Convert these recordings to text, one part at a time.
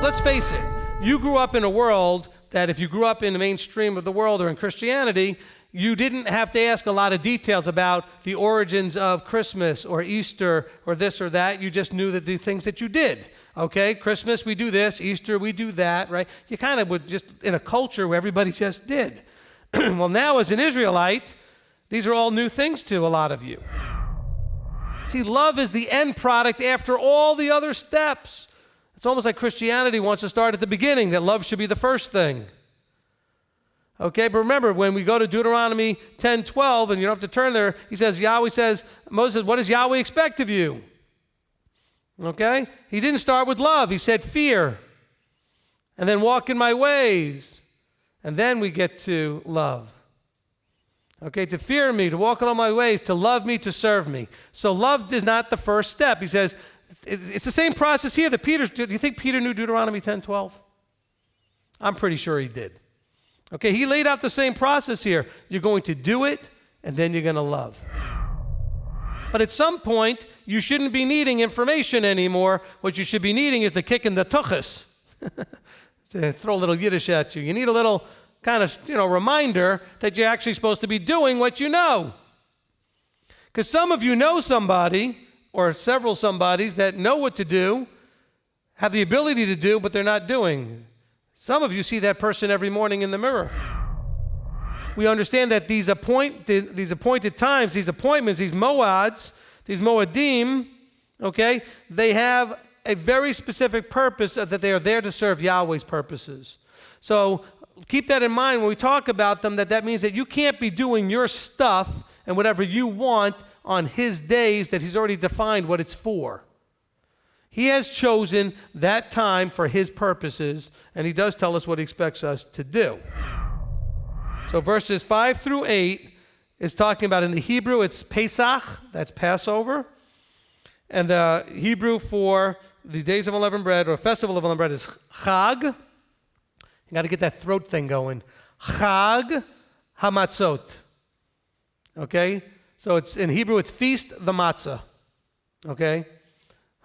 Let's face it, you grew up in a world that if you grew up in the mainstream of the world or in Christianity, you didn't have to ask a lot of details about the origins of Christmas or Easter or this or that. You just knew that the things that you did. Okay, Christmas, we do this. Easter, we do that, right? You kind of were just in a culture where everybody just did. Well, now as an Israelite, these are all new things to a lot of you. See, love is the end product after all the other steps. It's almost like Christianity wants to start at the beginning, that love should be the first thing. Okay, but remember, when we go to Deuteronomy 10:12, and you don't have to turn there, Yahweh says, Moses, what does Yahweh expect of you? Okay? He didn't start with love. He said fear. And then walk in my ways. And then we get to love. Okay, to fear me, to walk in all my ways, to love me, to serve me. So love is not the first step. He says, it's the same process here that Peter, do you think Peter knew Deuteronomy 10:12? I'm pretty sure he did. Okay, he laid out the same process here. You're going to do it, and then you're going to love. But at some point, you shouldn't be needing information anymore. What you should be needing is the kick in the tuchus. To throw a little Yiddish at you. You need a little kind of, reminder that you're actually supposed to be doing what you know. Because some of you know somebody, or several somebodies that know what to do, have the ability to do, but they're not doing. Some of you see that person every morning in the mirror. We understand that these appointed times, these appointments, these moads, these moadim, okay, they have a very specific purpose, that they are there to serve Yahweh's purposes. So keep that in mind when we talk about them, that means that you can't be doing your stuff and whatever you want on his days that he's already defined what it's for. He has chosen that time for his purposes, and he does tell us what he expects us to do. So verses 5 through 8 is talking about, in the Hebrew, it's Pesach, that's Passover. And the Hebrew for the days of unleavened bread, or festival of unleavened bread, is Chag. You got to get that throat thing going. Chag HaMatzot. Okay? So it's in Hebrew, it's Feast the Matzah. Okay?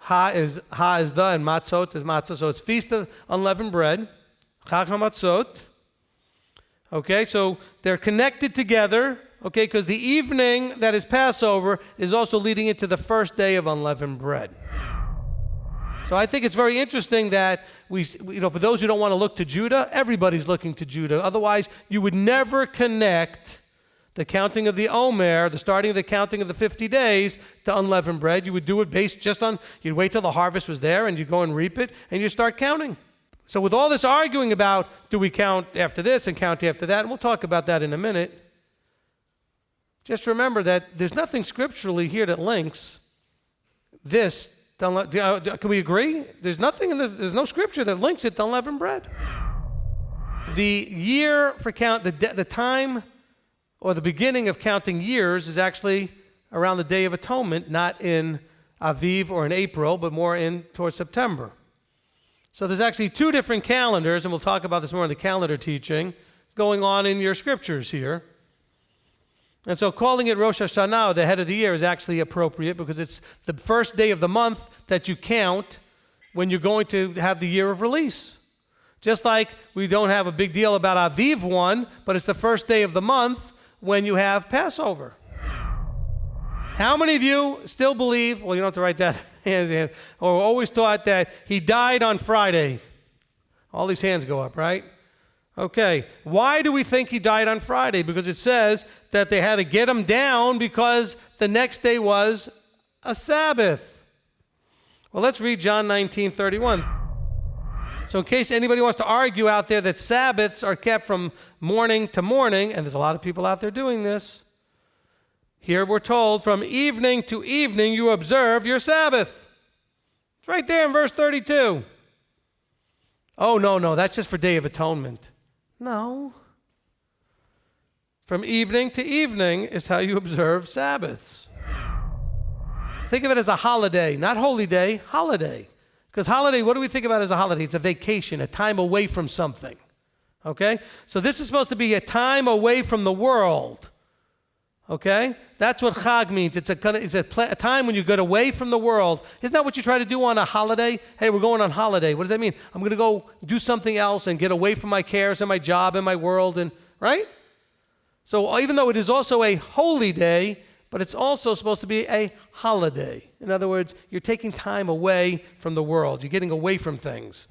Ha is the, and Matzot is Matzah. So it's Feast of Unleavened Bread. Chag HaMatzot. Okay, so they're connected together, okay, because the evening that is Passover is also leading into the first day of unleavened bread. So I think it's very interesting that for those who don't want to look to Judah, everybody's looking to Judah. Otherwise, you would never connect the counting of the Omer, the starting of the counting of the 50 days, to unleavened bread. You would do it based just on, you'd wait till the harvest was there and you go and reap it and you start counting. So with all this arguing about, do we count after this and count after that, and we'll talk about that in a minute, just remember that there's nothing scripturally here that links this to, can we agree? There's no scripture that links it to unleavened bread. The year for the time or the beginning of counting years is actually around the Day of Atonement, not in Aviv or in April, but more in towards September. So there's actually two different calendars, and we'll talk about this more in the calendar teaching, going on in your scriptures here. And so calling it Rosh Hashanah, the head of the year, is actually appropriate because it's the first day of the month that you count when you're going to have the year of release. Just like we don't have a big deal about Aviv 1, but it's the first day of the month when you have Passover. How many of you still believe, well, you don't have to write that, or always thought that he died on Friday? All these hands go up, right? Okay. Why do we think he died on Friday? Because it says that they had to get him down because the next day was a Sabbath. Well, let's read John 19:31. So in case anybody wants to argue out there that Sabbaths are kept from morning to morning, and there's a lot of people out there doing this, here we're told, from evening to evening you observe your Sabbath. It's right there in verse 32. Oh, no, that's just for Day of Atonement. No. From evening to evening is how you observe Sabbaths. Think of it as a holiday, not holy day, holiday. Because holiday, what do we think about as a holiday? It's a vacation, a time away from something. Okay? So this is supposed to be a time away from the world. Okay? That's what Chag means. It's a time when you get away from the world. Isn't that what you try to do on a holiday? Hey, we're going on holiday. What does that mean? I'm going to go do something else and get away from my cares and my job and my world, and right? So even though it is also a holy day, but it's also supposed to be a holiday. In other words, you're taking time away from the world. You're getting away from things.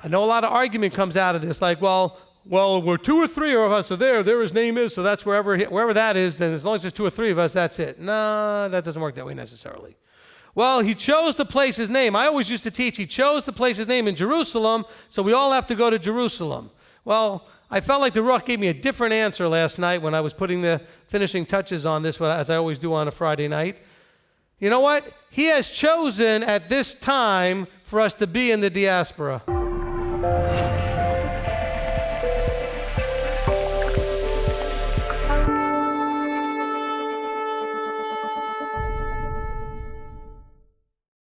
I know a lot of argument comes out of this, like, well, where 2 or 3 of us are there his name is, so that's wherever that is, then as long as there's 2 or 3 of us, that's it. No, that doesn't work that way necessarily. Well, he chose to place his name. I always used to teach he chose to place his name in Jerusalem, so we all have to go to Jerusalem. Well, I felt like the Ruach gave me a different answer last night when I was putting the finishing touches on this, as I always do on a Friday night. You know what? He has chosen at this time for us to be in the diaspora.